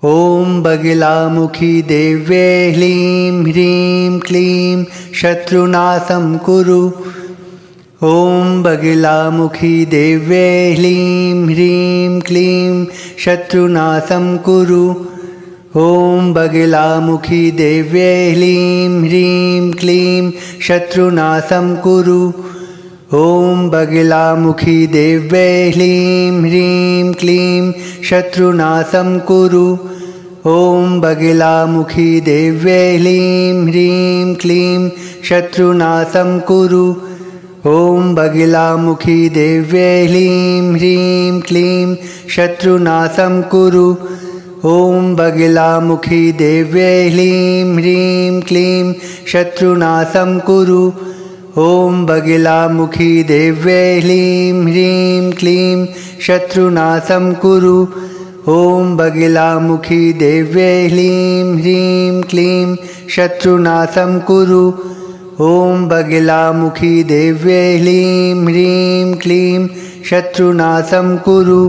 ॐ बगिलामुखी देव्ये ह्लीं ह्रीं क्लीं शत्रुनाशं कुरु। ॐ बगिलामुखी देव्ये ह्लीं ह्रीं क्लीं शत्रुनाशं कुरु। ॐ बगिलामुखी देव्ये ह्लीं ह्रीं क्लीं शत्रुनाशं कुरु। ॐ बगिलामुखी देव्ये ह्लीं ह्रीं क्लीं शत्रुनाशं कुरु। ॐ बगिलामुखी देव्ये ह्लीं ह्रीं क्लीं शत्रुनाशं कुरु। ॐ बगिलामुखी देव्ये ह्लीं ह्रीं क्लीं शत्रुनाशं कुरु। ॐ बगिलामुखी देव्ये ह्लीं ह्रीं क्लीं शत्रुनाशं कुरु। ॐ बगिलामुखी देव्ये ह्लीं ह्रीं क्लीं शत्रुनाशं कुरु। ॐ बगिलामुखी देव्ये ह्लीं ह्रीं क्लीं शत्रुनाशं कुरु। ॐ बगिलामुखी देव्ये ह्लीं ह्रीं क्लीं शत्रुनाशं कुरु।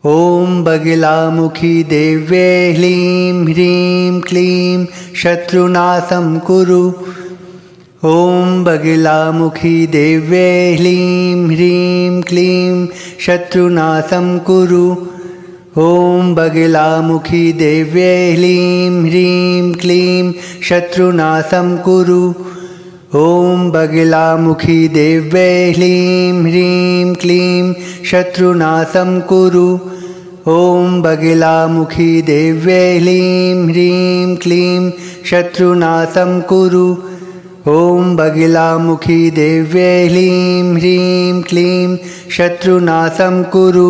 ॐ बगिलामुखी देव्ये ह्लीं ह्रीं क्लीं शत्रुनाशं कुरु। ॐ बगिलामुखी देव्ये ह्लीं ह्रीं क्लीं शत्रुनाशं कुरु। ॐ बगिलामुखी देव्ये ह्लीं ह्रीं क्लीं शत्रुनाशं कुरु। ॐ बगिलामुखी देव्ये ह्लीं ह्रीं क्लीं शत्रुनाशं कुरु। ॐ बगिलामुखी देव्ये ह्लीं ह्रीं क्लीं शत्रुनाशं कुरु। ॐ बगिलामुखी देव्ये ह्लीं ह्रीं क्लीं शत्रुनाशं कुरु।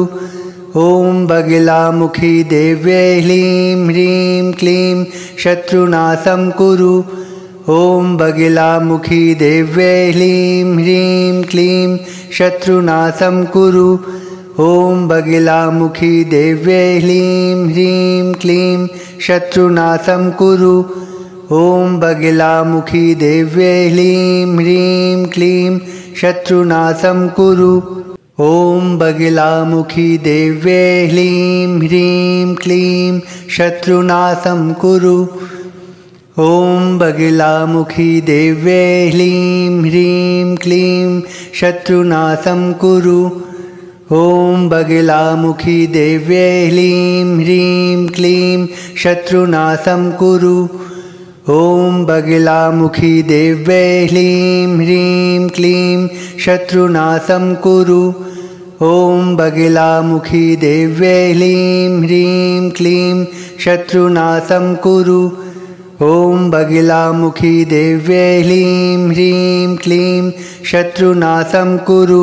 ॐ बगिलामुखी देव्ये ह्लीं ह्रीं क्लीं शत्रुनाशं कुरु। ॐ बगिलामुखी देव्ये ह्लीं ह्रीं क्लीं शत्रुनाशं कुरु। ॐ बगिलामुखी देव्ये ह्लीं ह्रीं क्लीं शत्रुनाशं कुरु। ॐ बगिलामुखी देव्ये ह्लीं ह्रीं क्लीं शत्रुनाशं कुरु। ॐ बगिलामुखी देव्ये ह्लीं ह्रीं क्लीं शत्रुनाशं कुरु। ॐ बगिलामुखी देव्ये ह्लीं ह्रीं क्लीं शत्रुनाशं कुरु। ॐ बगिलामुखी देव्ये ह्लीं ह्रीं क्लीं शत्रुनाशं कुरु। ॐ बगिलामुखी देव्ये ह्लीं ह्रीं क्लीं शत्रुनाशं कुरु। ॐ बगिलामुखी देव्ये ह्लीं ह्रीं क्लीं शत्रुनाशं कुरु। ॐ बगिलामुखी देव्ये ह्लीं ह्रीं क्लीं शत्रुनाशं कुरु।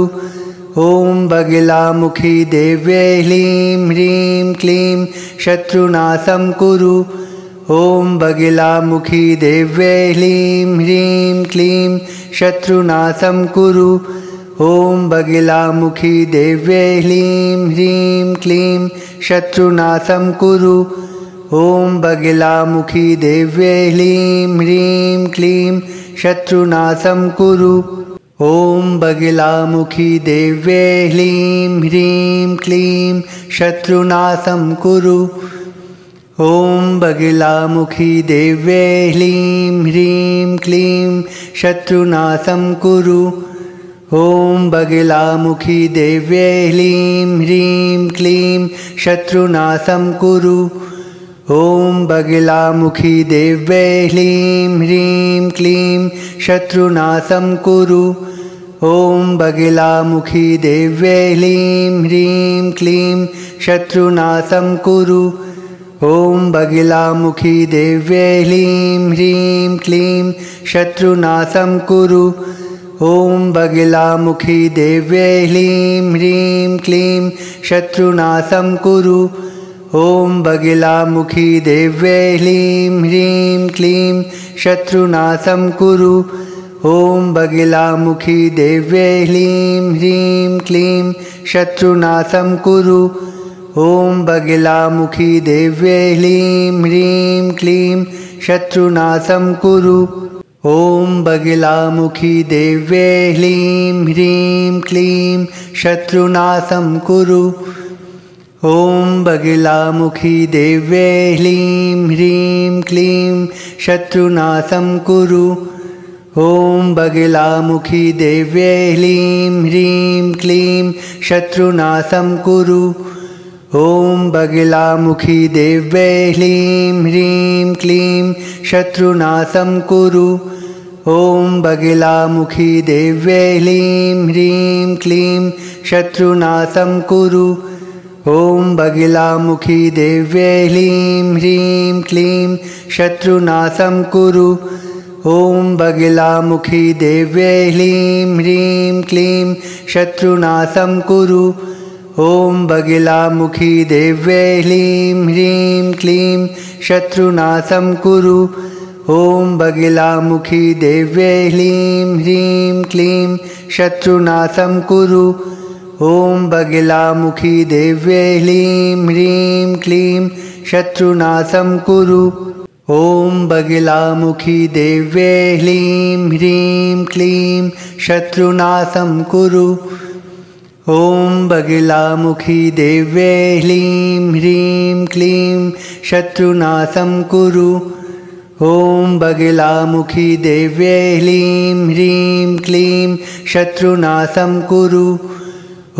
ॐ बगिलामुखी देव्ये ह्लीं ह्रीं क्लीं शत्रुनाशं कुरु। ॐ बगिलामुखी देव्ये ह्लीं ह्रीं क्लीं शत्रुनाशं कुरु। ॐ बगिलामुखी देव्ये ह्लीं ह्रीं क्लीं शत्रुनाशं कुरु। ॐ बगिलामुखी देव्ये ह्लीं ह्रीं क्लीं शत्रुनाशं कुरु। ॐ बगिलामुखी देव्ये ह्लीं ह्रीं क्लीं शत्रुनाशं कुरु। ॐ बगिलामुखी देव्ये ह्लीं ह्रीं क्लीं शत्रुनाशं कुरु। ॐ बगिलामुखी देव्ये ह्लीं ह्रीं क्लीं शत्रुनाशं कुरु। ॐ बगिलामुखी देव्ये ह्लीं ह्रीं क्लीं शत्रुनाशं कुरु। ॐ बगिलामुखी देव्ये ह्लीं ह्रीं क्लीं शत्रुनाशं कुरु। ॐ बगिलामुखी देव्ये ह्लीं ह्रीं क्लीं शत्रुनाशं कुरु। ॐ बगिलामुखी देव्ये ह्लीं ह्रीं क्लीं शत्रुनाशं कुरु। ॐ बगिलामुखी देव्ये ह्लीं ह्रीं क्लीं शत्रुनाशं कुरु। ॐ बगिलामुखी देव्ये ह्लीं ह्रीं क्लीं शत्रुनाशं कुरु। ॐ बगिलामुखी देव्ये ह्लीं ह्रीं क्लीं शत्रुनाशं कुरु। ॐ बगिलामुखी देव्ये ह्लीं ह्रीं क्लीं शत्रुनाशं कुरु। ॐ बगिलामुखी देव्ये ह्लीं ह्रीं क्लीं शत्रुनाशं कुरु। ॐ बगिलामुखी देव्ये ह्लीं ह्रीं क्लीं शत्रुनाशं कुरु। ॐ बगिलामुखी देव्ये ह्लीं ह्रीं क्लीं शत्रुनाशं कुरु। ॐ बगिलामुखी देव्ये ह्लीं ह्रीं क्लीं शत्रुनाशं कुरु। ॐ बगिलामुखी देव्ये ह्लीं ह्रीं क्लीं शत्रुनाशं कुरु। ॐ बगिलामुखी देव्ये ह्लीं ह्रीं क्लीं शत्रुनाशं कुरु। ॐ बगिलामुखी देव्ये ह्लीं ह्रीं क्लीं शत्रुनाशं कुरु। ॐ बगिलामुखी देव्ये ह्लीं ह्रीं क्लीं शत्रुनाशं कुरु। ॐ बगिलामुखी देव्ये ह्लीं ह्रीं क्लीं शत्रुनाशं कुरु। ॐ बगिलामुखी देव्ये ह्लीं ह्रीं क्लीं शत्रुनाशं कुरु। ॐ बगिलामुखी देव्ये ह्लीं ह्रीं क्लीं शत्रुनाशं कुरु। ॐ बगिलामुखी देव्ये ह्लीं ह्रीं क्लीं शत्रुनाशं कुरु।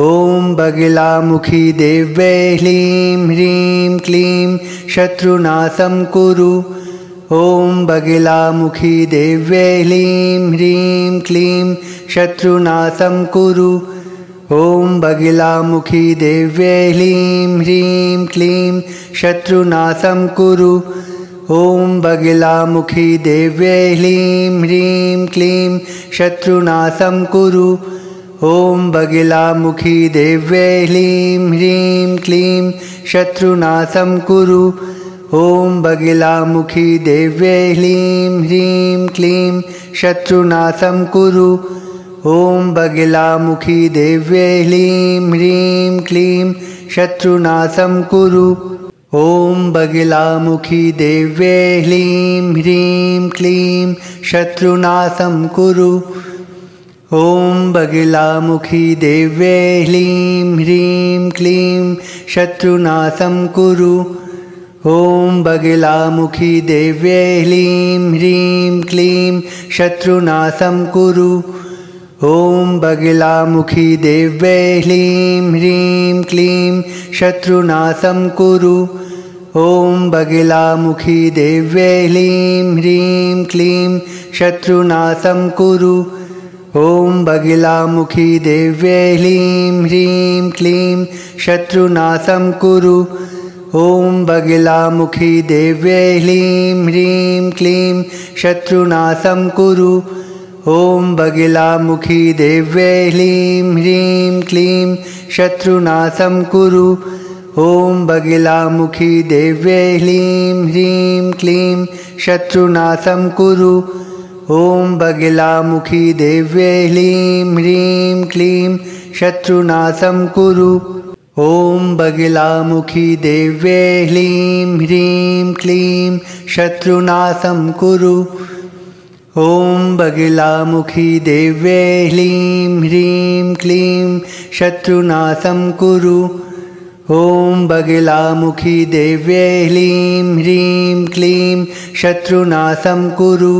ॐ बगिलामुखी देव्ये ह्लीं ह्रीं क्लीं शत्रुनाशं कुरु। ॐ बगिलामुखी देव्ये ह्लीं ह्रीं क्लीं शत्रुनाशं कुरु। ॐ बगिलामुखी देव्ये ह्लीं ह्रीं क्लीं शत्रुनाशं कुरु। ॐ बगिलामुखी देव्ये ह्लीं ह्रीं क्लीं शत्रुनाशं कुरु। ॐ बगिलामुखी देव्ये ह्लीं ह्रीं क्लीं शत्रुनाशं कुरु। ॐ बगिलामुखी देव्ये ह्लीं ह्रीं क्लीं शत्रुनाशं कुरु। ॐ बगिलामुखी देव्ये ह्लीं ह्रीं क्लीं शत्रुनाशं कुरु। ॐ बगिलामुखी देव्ये ह्लीं ह्रीं क्लीं शत्रुनाशं कुरु। ॐ बगिलामुखी देव्ये ह्लीं ह्रीं क्लीं शत्रुनाशं कुरु। ॐ बगिलामुखी देव्ये ह्लीं ह्रीं क्लीं शत्रुनाशं कुरु। ॐ बगिलामुखी देव्ये ह्लीं ह्रीं क्लीं शत्रुनाशं कुरु। ॐ बगिलामुखी देव्ये ह्लीं ह्रीं क्लीं शत्रुनाशं कुरु। ॐ बगिलामुखी देव्ये ह्लीं ह्रीं क्लीं शत्रुनाशं कुरु। ॐ बगिलामुखी देव्ये ह्लीं ह्रीं क्लीं शत्रुनाशं कुरु। ॐ बगिलामुखी देव्ये ह्लीं ह्रीं क्लीं शत्रुनाशं कुरु। ॐ बगिलामुखी देव्ये ह्लीं ह्रीं क्लीं शत्रुनाशं कुरु। ॐ बगिलामुखी देव्ये ह्लीं ह्रीं क्लीं शत्रुनाशं कुरु। ॐ बगिलामुखी देव्ये ह्लीं ह्रीं क्लीं शत्रुनाशं कुरु। ॐ बगिलामुखी देव्ये ह्लीं ह्रीं क्लीं शत्रुनाशं कुरु। ॐ बगिलामुखी देव्ये ह्लीं ह्रीं क्लीं शत्रुनाशं कुरु।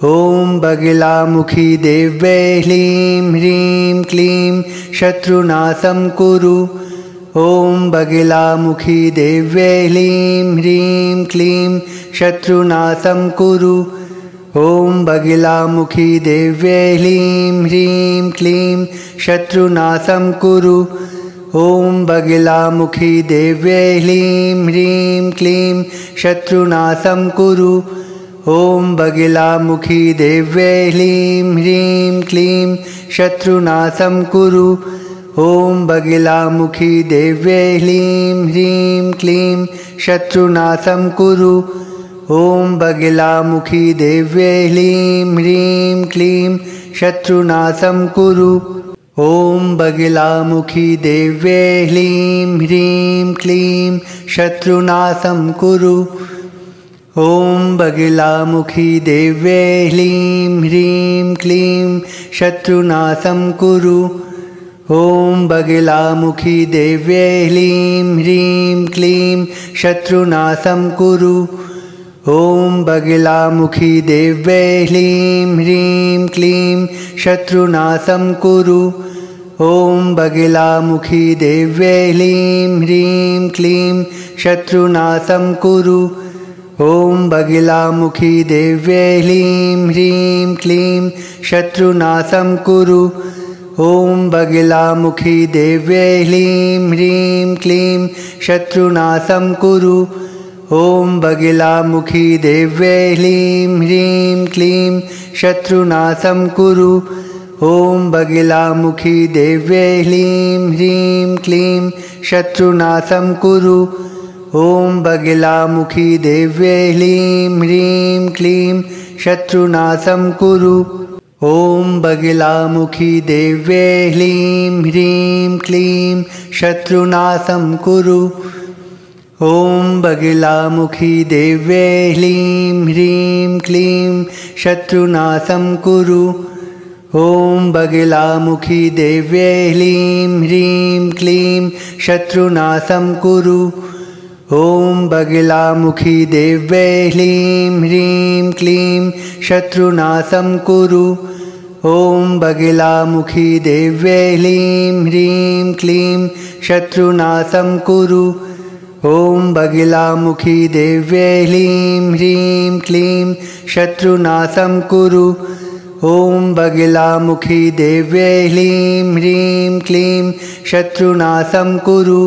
ॐ बगिलामुखी देव्ये ह्लीं ह्रीं क्लीं शत्रुनाशं कुरु। ॐ बगिलामुखी देव्ये ह्लीं ह्रीं क्लीं शत्रुनाशं कुरु। ॐ बगिलामुखी देव्ये ह्लीं ह्रीं क्लीं शत्रुनाशं कुरु। ॐ बगिलामुखी देव्ये ह्लीं ह्रीं क्लीं शत्रुनाशं कुरु। ॐ बगिलामुखी देव्ये ह्लीं ह्रीं क्लीं शत्रुनाशं कुरु। ॐ बगिलामुखी देव्ये ह्लीं ह्रीं क्लीं शत्रुनाशं कुरु। ॐ बगिलामुखी देव्ये ह्लीं ह्रीं क्लीं शत्रुनाशं कुरु। ॐ बगिलामुखी देव्ये ह्लीं ह्रीं क्लीं शत्रुनाशं कुरु। ॐ बगिलामुखी देव्ये ह्लीं ह्रीं क्लीं शत्रुनाशं कुरु। ॐ बगलामुखी देव्यै ह्लीं ह्रीं क्लीं शत्रुनाशं कुरु। ॐ बगलामुखी देव्यै ह्लीं ह्रीं क्लीं शत्रुनाशं कुरु। ॐ बगलामुखी देव्यै ह्लीं ह्रीं क्लीं शत्रुनाशं कुरु। ॐ बगलामुखी देव्यै ह्लीं ह्रीं क्लीं शत्रुनाशं कुरु। ॐ बगलामुखी देव्यै ह्लीं ह्रीं क्लीं शत्रुनाशं कुरु। ॐ बगलामुखी देव्यै ह्लीं ह्रीं क्लीं शत्रुनाशं कुरु। ॐ बगलामुखी देव्यै ह्लीं ह्रीं क्लीं शत्रुनाशं कुरु। ॐ बगलामुखी देव्यै ह्लीं ह्रीं क्लीं शत्रुनाशं कुरु। ॐ बगलामुखी देव्यै ह्लीं ह्रीं क्लीं शत्रुनाशं कुरु। ॐ बगलामुखी देव्यै ह्लीं ह्रीं क्लीं शत्रुनाशं कुरु। ॐ बगलामुखी देव्यै ह्लीं ह्रीं क्लीं शत्रुनाशं कुरु। ॐ बगलामुखी देव्यै ह्लीं ह्रीं क्लीं शत्रुनाशं कुरु। ॐ बगलामुखी देव्यै ह्लीं ह्रीं क्लीं शत्रुनाशं कुरु। ॐ बगलामुखी देव्यै ह्लीं ह्रीं क्लीं शत्रुनाशं कुरु। ॐ बगलामुखी देव्यै ह्लीं ह्रीं क्लीं शत्रुनाशं कुरु।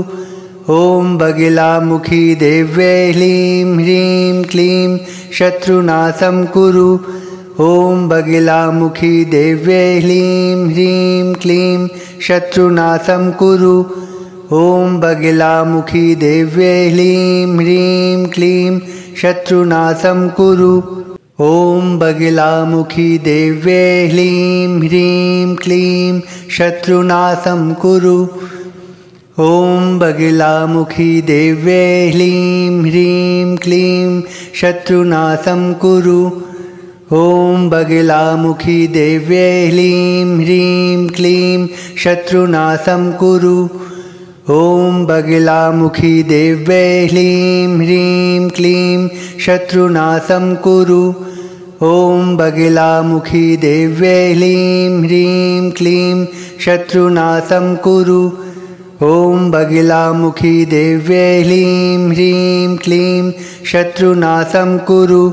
ॐ बगलामुखी देव्यै ह्लीं ह्रीं क्लीं शत्रुनाशं कुरु। ॐ बगलामुखी देव्यै ह्लीं ह्रीं क्लीं शत्रुनाशं कुरु। ॐ बगलामुखी देव्यै ह्लीं ह्रीं क्लीं शत्रुनाशं कुरु। ॐ बगलामुखी देव्यै ह्लीं ह्रीं क्लीं शत्रुनाशं कुरु। ॐ बगलामुखी देव्यै ह्लीं ह्रीं क्लीं शत्रुनाशं कुरु। ॐ बगलामुखी देव्यै ह्लीं ह्रीं क्लीं शत्रुनाशं कुरु। ॐ बगलामुखी देव्यै ह्लीं ह्रीं क्लीं शत्रुनाशं कुरु। ॐ बगलामुखी देव्यै ह्लीं ह्रीं क्लीं शत्रुनाशं कुरु। ॐ बगलामुखी देव्यै ह्लीं ह्रीं क्लीं शत्रुनाशं कुरु।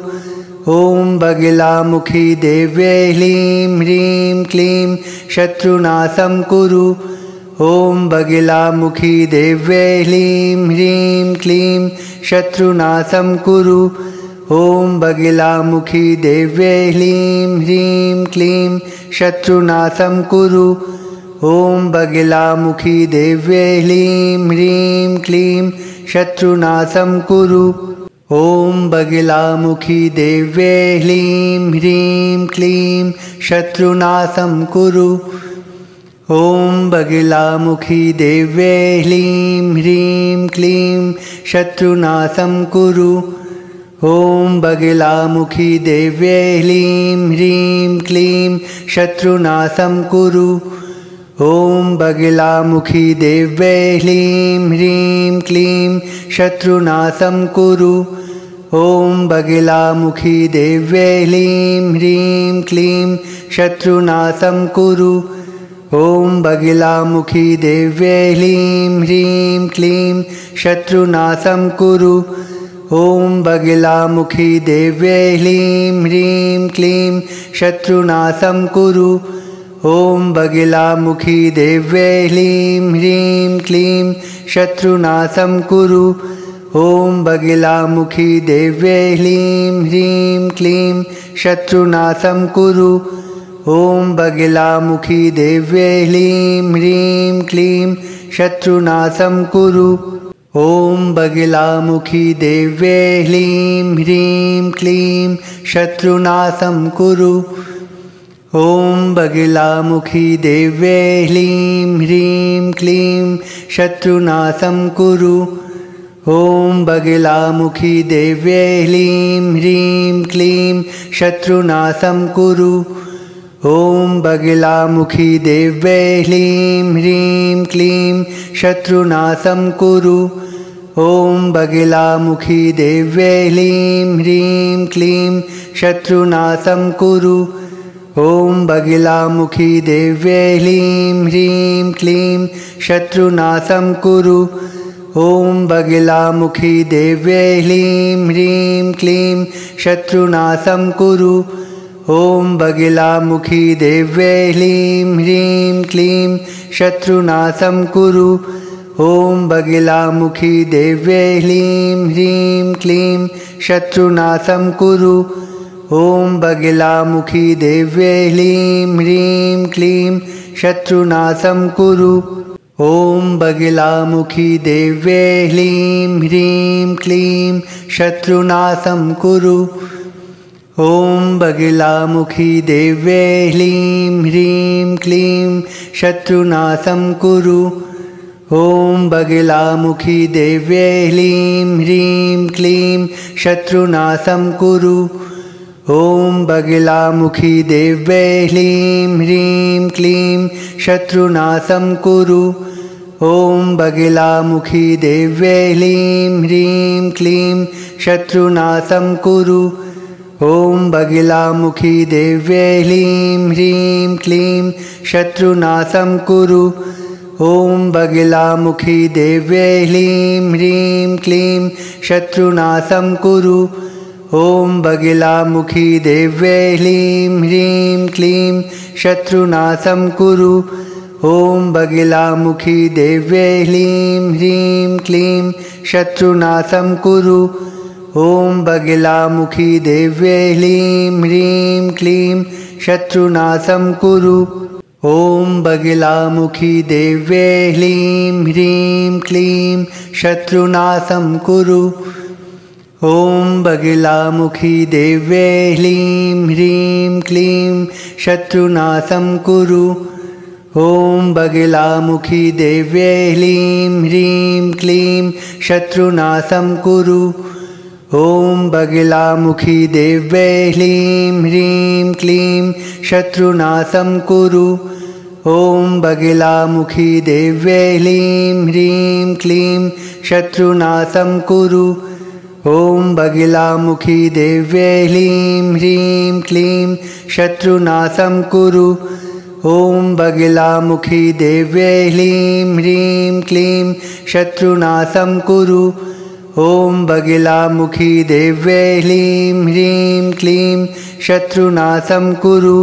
ॐ बगलामुखी देव्यै ह्लीं ह्रीं क्लीं शत्रुनाशं कुरु। ॐ बगलामुखी देव्यै ह्लीं ह्रीं क्लीं शत्रुनाशं कुरु। ॐ बगलामुखी देव्यै ह्लीं ह्रीं क्लीं शत्रुनाशं कुरु। ॐ बगलामुखी देव्यै ह्लीं ह्रीं क्लीं शत्रुनाशं कुरु। ॐ बगलामुखी देव्यै ह्लीं ह्रीं क्लीं शत्रुनाशं कुरु। ॐ बगलामुखी देव्यै ह्लीं ह्रीं क्लीं शत्रुनाशं कुरु। ॐ बगलामुखी देव्यै ह्लीं ह्रीं क्लीं शत्रुनाशं कुरु। ॐ बगलामुखी देव्यै ह्लीं ह्रीं क्लीं शत्रुनाशं कुरु। ॐ बगलामुखी देव्यै ह्लीं ह्रीं क्लीं शत्रुनाशं कुरु। ॐ बगलामुखी देव्यै ह्लीं ह्रीं क्लीं शत्रुनाशं कुरु। ॐ बगलामुखी देव्यै ह्लीं ह्रीं क्लीं शत्रुनाशं कुरु। ॐ बगलामुखी देव्यै ह्लीं ह्रीं क्लीं शत्रुनाशं कुरु। ॐ बगलामुखी देव्यै ह्लीं ह्रीं क्लीं शत्रुनाशं कुरु। ॐ बगलामुखी देव्यै ह्लीं ह्रीं क्लीं शत्रुनाशं कुरु। ॐ बगलामुखी देव्यै ह्लीं ह्रीं क्लीं शत्रुनाशं कुरु। ॐ बगलामुखी देव्यै ह्लीं ह्रीं क्लीं शत्रुनाशं कुरु। ॐ बगलामुखी देव्यै ह्लीं ह्रीं क्लीं शत्रुनाशं कुरु। ॐ बगिलामुखी देव्यै ह्लीं ह्रीं क्लीं शत्रुनाशं कुरु। ॐ बगिलामुखी देव्यै ह्लीं ह्रीं क्लीं शत्रुनाशं कुरु। ॐ बगिलामुखी देव्यै ह्लीं ह्रीं क्लीं शत्रुनाशं कुरु। ॐ बगिलामुखी देव्यै ह्लीं ह्रीं क्लीं शत्रुनाशं कुरु। ॐ बगिलामुखी देव्यै ह्लीं ह्रीं क्लीं शत्रुनाशं कुरु। ॐ बगिलामुखी देव्यै ह्लीं ह्रीं क्लीं शत्रुनाशं कुरु। ॐ बगिलामुखी देव्यै ह्लीं ह्रीं क्लीं शत्रुनाशं कुरु। ॐ बगिलामुखी देव्यै ह्लीं ह्रीं क्लीं शत्रुनाशं कुरु। ॐ बगिलामुखी देव्यै ह्लीं ह्रीं क्लीं शत्रुनाशं कुरु। ॐ बगिलामुखी देव्यै ह्लीं ह्रीं क्लीं शत्रुनाशं कुरु। ॐ बगिलामुखी देव्यै ह्लीं ह्रीं क्लीं शत्रुनाशं कुरु। ॐ बगिलामुखी देव्यै ह्लीं ह्रीं क्लीं शत्रुनाशं कुरु। ॐ बगिलामुखी देव्यै ह्लीं ह्रीं क्लीं शत्रुनाशं कुरु। ॐ बगिलामुखी देव्यै ह्लीं ह्रीं क्लीं शत्रुनाशं कुरु। ॐ बगिलामुखी देव्यै ह्लीं ह्रीं क्लीं शत्रुनाशं कुरु। ॐ बगिलामुखी देव्यै ह्लीं ह्रीं क्लीं शत्रुनाशं कुरु। ॐ बगिलामुखी देव्यै ह्लीं ह्रीं क्लीं शत्रुनाशं कुरु। ॐ बगिलामुखी देव्यै ह्लीं ह्रीं क्लीं शत्रुनाशं कुरु। ॐ बगिलामुखी देव्यै ह्लीं ह्रीं क्लीं शत्रुनाशं कुरु। ॐ बगिलामुखी देव्यै ह्लीं ह्रीं क्लीं शत्रुनाशं कुरु। ॐ बगिलामुखी देव्यै ह्लीं ह्रीं क्लीं शत्रुनाशं कुरु। ॐ बगिलामुखी देव्यै ह्लीं ह्रीं क्लीं शत्रुनाशं कुरु। ॐ बगिलामुखी देव्यै ह्लीं ह्रीं क्लीं शत्रुनाशं कुरु। ॐ बगिलामुखी देव्यै ह्लीं ह्रीं क्लीं शत्रुनाशं कुरु। ॐ बगिलामुखी देव्यै ह्लीं ह्रीं क्लीं शत्रुनाशं कुरु।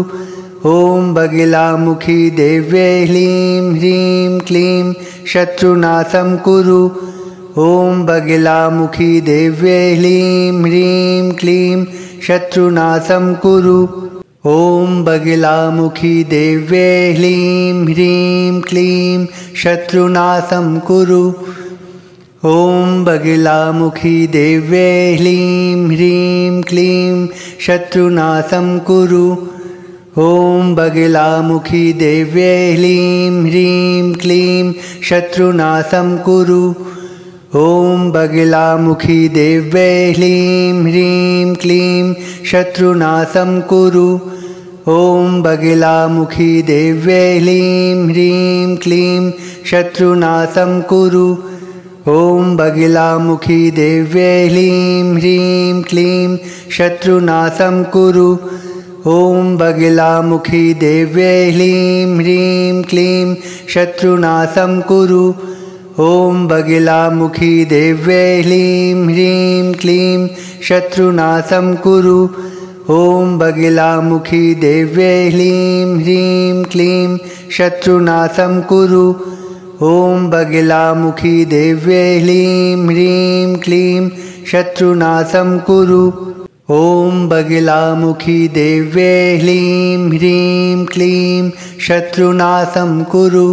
ॐ बगिलामुखी देव्यै ह्लीं ह्रीं क्लीं शत्रुनाशं कुरु। ॐ बगिलामुखी देव्यै ह्लीं ह्रीं क्लीं शत्रुनाशं कुरु। ॐ बगिलामुखी देव्यै ह्लीं ह्रीं क्लीं शत्रुनाशं कुरु। ॐ बगिलामुखी देव्यै ह्लीं ह्रीं क्लीं शत्रुनाशं कुरु। ॐ बगिलामुखी देव्यै ह्लीं ह्रीं क्लीं शत्रुनाशं कुरु। ॐ बगिलामुखी देव्यै ह्लीं ह्रीं क्लीं शत्रुनाशं कुरु। ॐ बगिलामुखी देव्यै ह्लीं ह्रीं क्लीं शत्रुनाशं कुरु। ॐ बगिलामुखी देव्यै ह्लीं ह्रीं क्लीं शत्रुनाशं कुरु। ॐ बगिलामुखी देव्यै ह्लीं ह्रीं क्लीं शत्रुनाशं कुरु। ॐ बगिलामुखी देव्यै ह्लीं ह्रीं क्लीं शत्रुनाशं कुरु। ॐ बगिलामुखी देव्यै ह्लीं ह्रीं क्लीं शत्रुनाशं कुरु। ॐ बगिलामुखी देव्यै ह्लीं ह्रीं क्लीं शत्रुनाशं कुरु। ॐ बगिलामुखी देव्यै ह्लीं ह्रीं क्लीं शत्रुनाशं कुरु।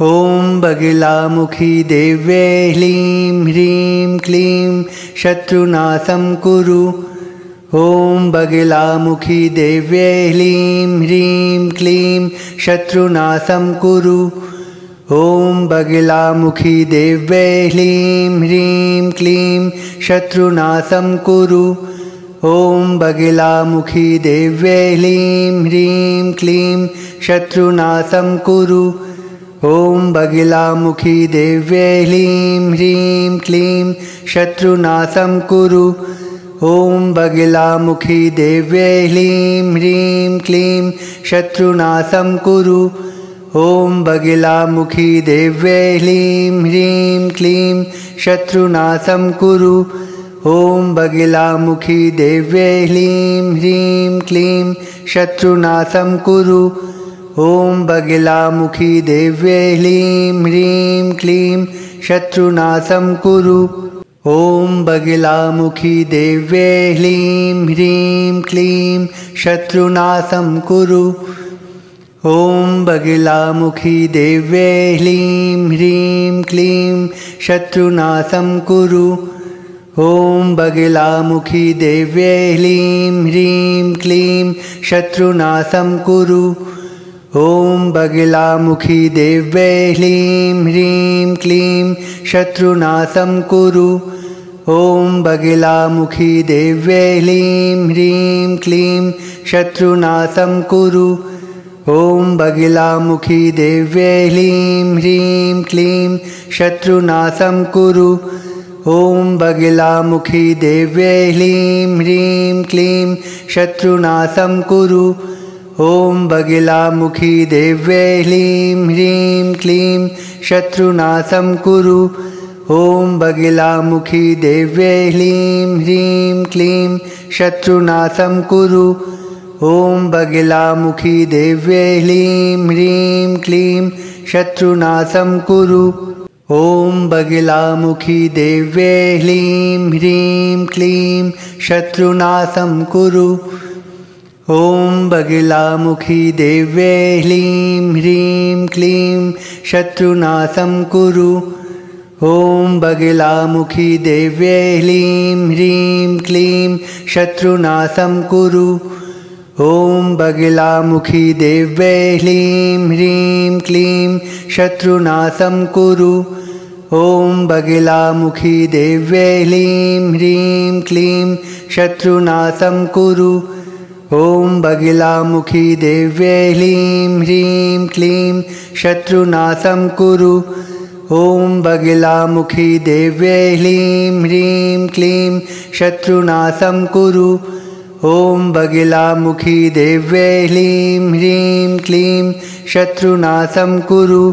ॐ बगिलामुखी देव्यै ह्लीं ह्रीं क्लीं शत्रुनाशं कुरु। ॐ बगिलामुखी देव्यै ह्लीं ह्रीं क्लीं शत्रुनाशं कुरु। ॐ बगिलामुखी देव्यै ह्लीं ह्रीं क्लीं शत्रुनाशं कुरु। ॐ बगिलामुखी देव्यै ह्लीं ह्रीं क्लीं शत्रुनाशं कुरु। ॐ बगिलामुखी देव्यै ह्लीं ह्रीं क्लीं शत्रुनाशं कुरु। ॐ बगिलामुखी देव्यै ह्लीं ह्रीं क्लीं शत्रुनाशं कुरु। ॐ बगिलामुखी देव्यै ह्लीं ह्रीं क्लीं शत्रुनाशं कुरु। ॐ बगिलामुखी देव्यै ह्लीं ह्रीं क्लीं शत्रुनाशं कुरु। ॐ बगिलामुखी देव्यै ह्लीं ह्रीं क्लीं शत्रुनाशं कुरु। ॐ बगिलामुखी देव्यै ह्लीं ह्रीं क्लीं शत्रुनाशं कुरु। ॐ बगिलामुखी देव्यै ह्लीं ह्रीं क्लीं शत्रुनाशं कुरु। ॐ बगिलामुखी देव्यै ह्लीं ह्रीं क्लीं शत्रुनाशं कुरु। ॐ बगिलामुखी देव्यै ह्लीं ह्रीं क्लीं शत्रुनाशं कुरु। ॐ बगिलामुखी देव्यै ह्लीं ह्रीं क्लीं शत्रुनाशं कुरु। ॐ बगिलामुखी देव्यै ह्लीं ह्रीं क्लीं शत्रुनाशं कुरु। ॐ बगिलामुखी देव्यै ह्लीं ह्रीं क्लीं शत्रुनाशं कुरु। ॐ बगिलामुखी देव्यै ह्लीं ह्रीं क्लीं शत्रुनाशं कुरु। ॐ बगिलामुखी देव्यै ह्लीं ह्रीं क्लीं शत्रुनाशं कुरु। ॐ बगिलामुखी देव्यै ह्लीं ह्रीं क्लीं शत्रुनाशं कुरु। ॐ बगिलामुखी देव्यै ह्लीं ह्रीं क्लीं शत्रुनाशं कुरु। ॐ बगिलामुखी देव्यै ह्लीं ह्रीं क्लीं शत्रुनाशं कुरु। ॐ बगिलामुखी देव्यै ह्लीं ह्रीं क्लीं शत्रुनाशं कुरु। ॐ बगिलामुखी देव्यै ह्लीं ह्रीं क्लीं शत्रुनाशं कुरु। ॐ बगिलामुखी देव्यै ह्लीं ह्रीं क्लीं शत्रुनाशं कुरु। ॐ बगिलामुखी देव्यै ह्लीं ह्रीं क्लीं शत्रुनाशं कुरु। ॐ बगिलामुखी देव्यै ह्लीं ह्रीं क्लीं शत्रुनाशं कुरु। ॐ बगिलामुखी देव्यै ह्लीं ह्रीं क्लीं शत्रुनाशं कुरु।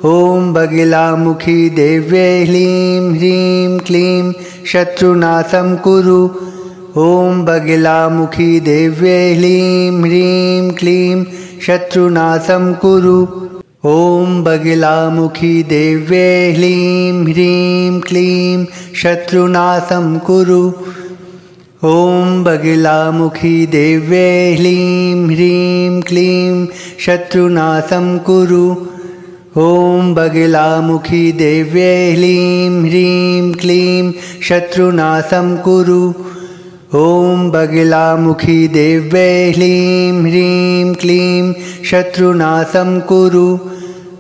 ॐ बगिलामुखी देव्यै ह्लीं ह्रीं क्लीं शत्रुनाशं कुरु। ॐ बगिलामुखी देव्यै ह्लीं ह्रीं क्लीं शत्रुनाशं कुरु। ॐ बगिलामुखी देव्यै ह्लीं ह्रीं क्लीं शत्रुनाशं कुरु। ॐ बगिलामुखी देव्यै ह्लीं ह्रीं क्लीं शत्रुनाशं कुरु। ॐ बगिलामुखी देव्यै ह्लीं ह्रीं क्लीं शत्रुनाशं कुरु। ॐ बगिलामुखी देव्यै ह्लीं ह्रीं क्लीं शत्रुनाशं कुरु।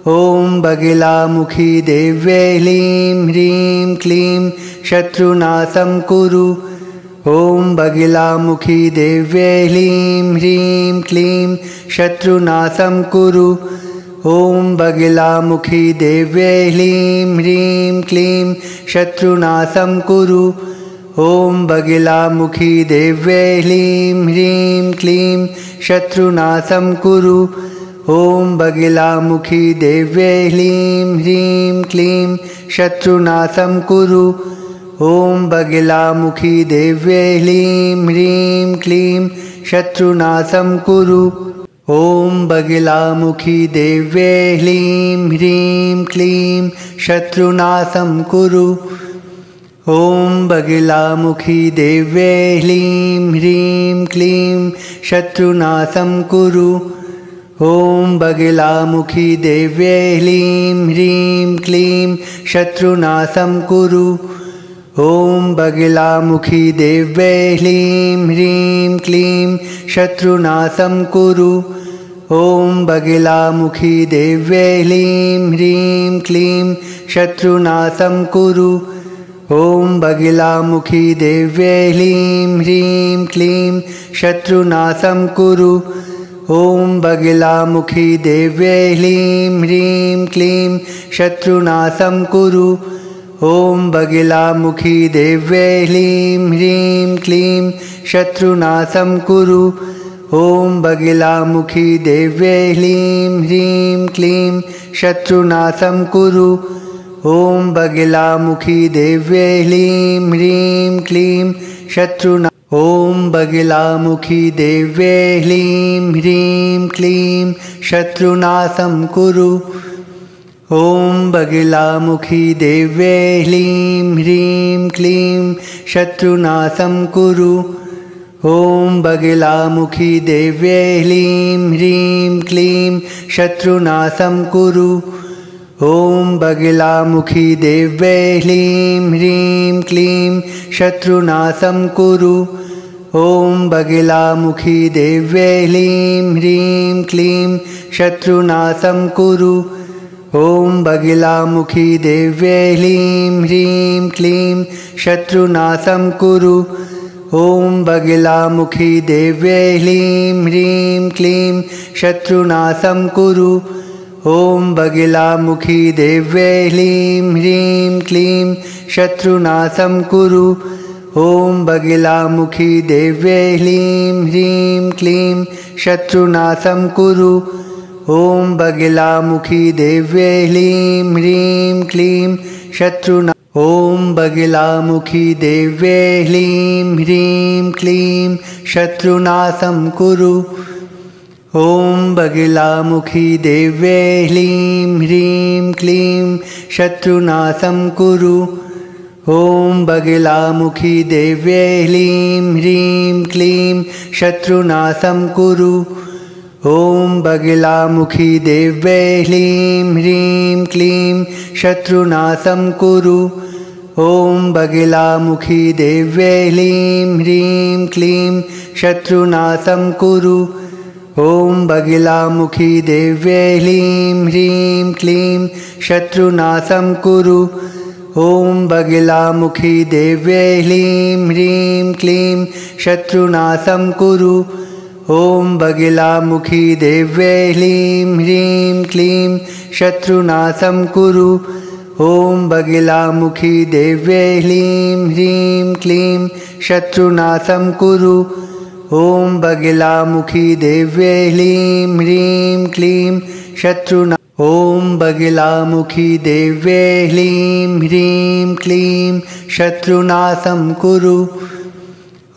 ॐ बगिलामुखी देव्यै ह्लीं ह्रीं क्लीं शत्रुनाशं कुरु। ॐ बगिलामुखी देव्यै ह्लीं ह्रीं क्लीं शत्रुनाशं कुरु। ॐ बगिलामुखी देव्यै ह्लीं ह्रीं क्लीं शत्रुनाशं कुरु। ॐ बगिलामुखी देव्यै ह्लीं ह्रीं क्लीं शत्रुनाशं कुरु। ॐ बगिलामुखी देव्यै ह्लीं ह्रीं क्लीं शत्रुनाशं कुरु। ॐ बगिलामुखी देव्यै ह्लीं ह्रीं क्लीं शत्रुनाशं कुरु। ॐ बगिलामुखी देव्यै ह्लीं ह्रीं क्लीं शत्रुनाशं कुरु। ॐ बगिलामुखी देव्यै ह्लीं ह्रीं क्लीं शत्रुनाशं कुरु। ॐ बगिलामुखी देव्यै ह्लीं ह्रीं क्लीं शत्रुनाशं कुरु। ॐ बगिलामुखी देव्यै ह्लीं ह्रीं क्लीं शत्रुनाशं कुरु। ॐ बगिलामुखी देव्यै ह्लीं ह्रीं क्लीं शत्रुनाशं कुरु। ॐ बगिलामुखी देव्यै ह्लीं ह्रीं क्लीं शत्रुनाशं कुरु। ॐ बगिलामुखी देव्यै ह्लीं ह्रीं क्लीं शत्रुनाशं कुरु। ॐ बगिलामुखी देव्यै ह्लीं ह्रीं क्लीं शत्रुनाशं कुरु। ॐ बगिलामुखी देव्यै ह्लीं ह्रीं क्लीं शत्रुनाशं कुरु। ॐ बगिलामुखी देव्यै ह्लीं ह्रीं क्लीं ॐ बगिलामुखी देव्यै ह्लीं ह्रीं क्लीं शत्रुनाशं कुरु। ॐ बगिलामुखी देव्यै ह्लीं ह्रीं क्लीं शत्रुनाशं कुरु। ॐ बगिलामुखी देव्यै ह्लीं ह्रीं क्लीं शत्रुनाशं कुरु। ॐ बगिलामुखी देव्यै ह्लीं ह्रीं क्लीं शत्रुनाशं कुरु। ॐ बगिलामुखी देव्यै ह्लीं ह्रीं क्लीं शत्रुनाशं कुरु। ॐ बगिलामुखी देव्यै ह्लीं ह्रीं क्लीं शत्रुनाशं कुरु। ॐ बगिलामुखी देव्यै ह्लीं ह्रीं क्लीं शत्रुनाशं कुरु। ॐ बगिलामुखी देव्यै ह्लीं ह्रीं क्लीं शत्रुनाशं कुरु। ॐ बगिलामुखी देव्यै ह्लीं ह्रीं क्लीं शत्रुनाशं कुरु। ॐ बगिलामुखी देव्यै ह्लीं ह्रीं क्लीं ॐ बगिलामुखी देव्यै ह्लीं ह्रीं क्लीं शत्रुनाशं कुरु। ॐ बगिलामुखी देव्यै ह्लीं ह्रीं क्लीं शत्रुनाशं कुरु। ॐ बगिलामुखी देव्यै ह्लीं ह्रीं क्लीं शत्रुनाशं कुरु। ॐ बगिलामुखी देव्यै ह्लीं ह्रीं क्लीं शत्रुनाशं कुरु। ॐ बगिलामुखी देव्यै ह्लीं ह्रीं क्लीं शत्रुनाशं कुरु। ॐ बगिलामुखी देव्यै ह्लीं ह्रीं क्लीं शत्रुनाशं कुरु। ॐ बगिलामुखी देव्यै ह्लीं ह्रीं क्लीं शत्रुनाशं कुरु। ॐ बगिलामुखी देव्यै ह्लीं ह्रीं क्लीं शत्रुनाशं कुरु। ॐ बगिलामुखी देव्यै ह्लीं ह्रीं क्लीं शत्रुनाशं कुरु। ॐ बगिलामुखी देव्यै ह्लीं ह्रीं क्लीं ॐ बगिलामुखी देव्यै ह्लीं ह्रीं क्लीं शत्रुनाशं कुरु।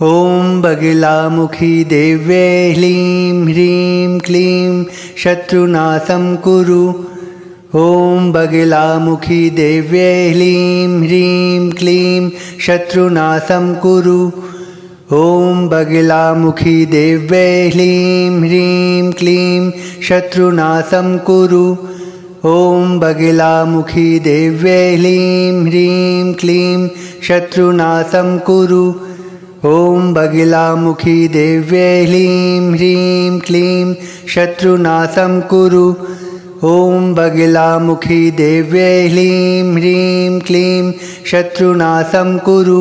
ॐ बगिलामुखी देव्यै ह्लीं ह्रीं क्लीं शत्रुनाशं कुरु। ॐ बगिलामुखी देव्यै ह्लीं ह्रीं क्लीं शत्रुनाशं कुरु। ॐ बगिलामुखी देव्यै ह्लीं ह्रीं क्लीं शत्रुनाशं कुरु। ॐ बगिलामुखी देव्यै ह्लीं ह्रीं क्लीं शत्रुनाशं कुरु। ॐ बगिलामुखी देव्यै ह्लीं ह्रीं क्लीं शत्रुनाशं कुरु। ॐ बगिलामुखी देव्यै ह्लीं ह्रीं क्लीं शत्रुनाशं कुरु।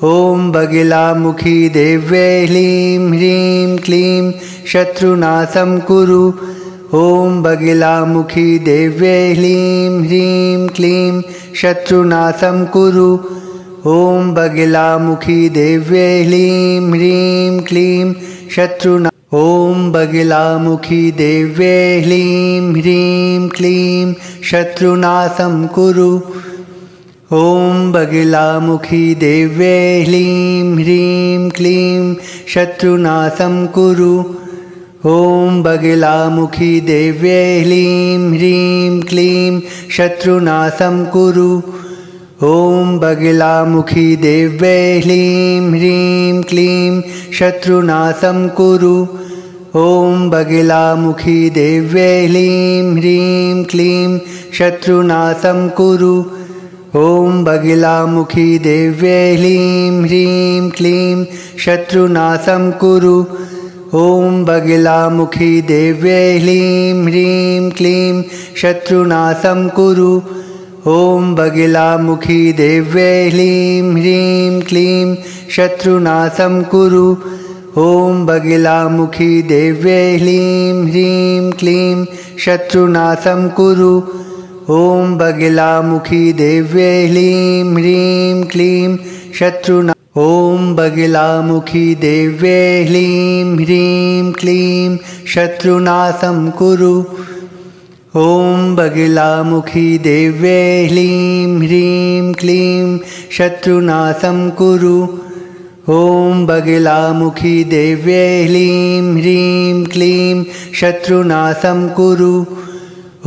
ॐ बगिलामुखी देव्यै ह्लीं ह्रीं क्लीं शत्रुनाशं कुरु। ॐ बगिलामुखी देव्यै ह्लीं ह्रीं क्लीं शत्रुनाशं कुरु। ॐ बगिलामुखी देव्यै ह्लीं ह्रीं क्लीं ॐ बगिलामुखी देव्यै ह्लीं ह्रीं क्लीं शत्रुनाशं कुरु। ॐ बगिलामुखी देव्यै ह्लीं ह्रीं क्लीं शत्रुनाशं कुरु। ॐ बगिलामुखी देव्यै ह्लीं ह्रीं क्लीं शत्रुनाशं कुरु। ॐ बगिलामुखी देव्यै ह्लीं ह्रीं क्लीं शत्रुनाशं कुरु। ॐ बगिलामुखी देव्यै ह्लीं ह्रीं क्लीं शत्रुनाशं कुरु। ॐ बगिलामुखी देव्यै ह्लीं ह्रीं क्लीं शत्रुनाशं कुरु। ॐ बगिलामुखी देव्यै ह्लीं ह्रीं क्लीं शत्रुनाशं कुरु। ॐ बगिलामुखी देव्यै ह्लीं ह्रीं क्लीं शत्रुनाशं कुरु। ॐ बगिलामुखी देव्यै ह्लीं ह्रीं क्लीं शत्रुनाशं कुरु। ॐ बगिलामुखी देव्यै ह्लीं ह्रीं क्लीं ॐ बगिलामुखी देव्यै ह्लीं ह्रीं क्लीं शत्रुनाशं कुरु। ॐ बगिलामुखी देव्यै ह्लीं ह्रीं क्लीं शत्रुनाशं कुरु। ॐ बगिलामुखी देव्यै ह्लीं ह्रीं क्लीं शत्रुनाशं कुरु।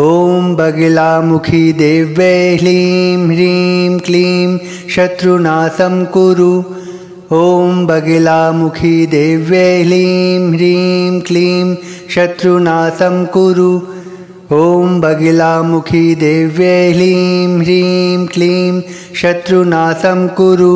ॐ बगिलामुखी देव्यै ह्लीं ह्रीं क्लीं शत्रुनाशं कुरु। ॐ बगिलामुखी देव्यै ह्लीं ह्रीं क्लीं शत्रुनाशं कुरु। ॐ बगिलामुखी देव्यै ह्लीं ह्रीं क्लीं शत्रुनाशं कुरु।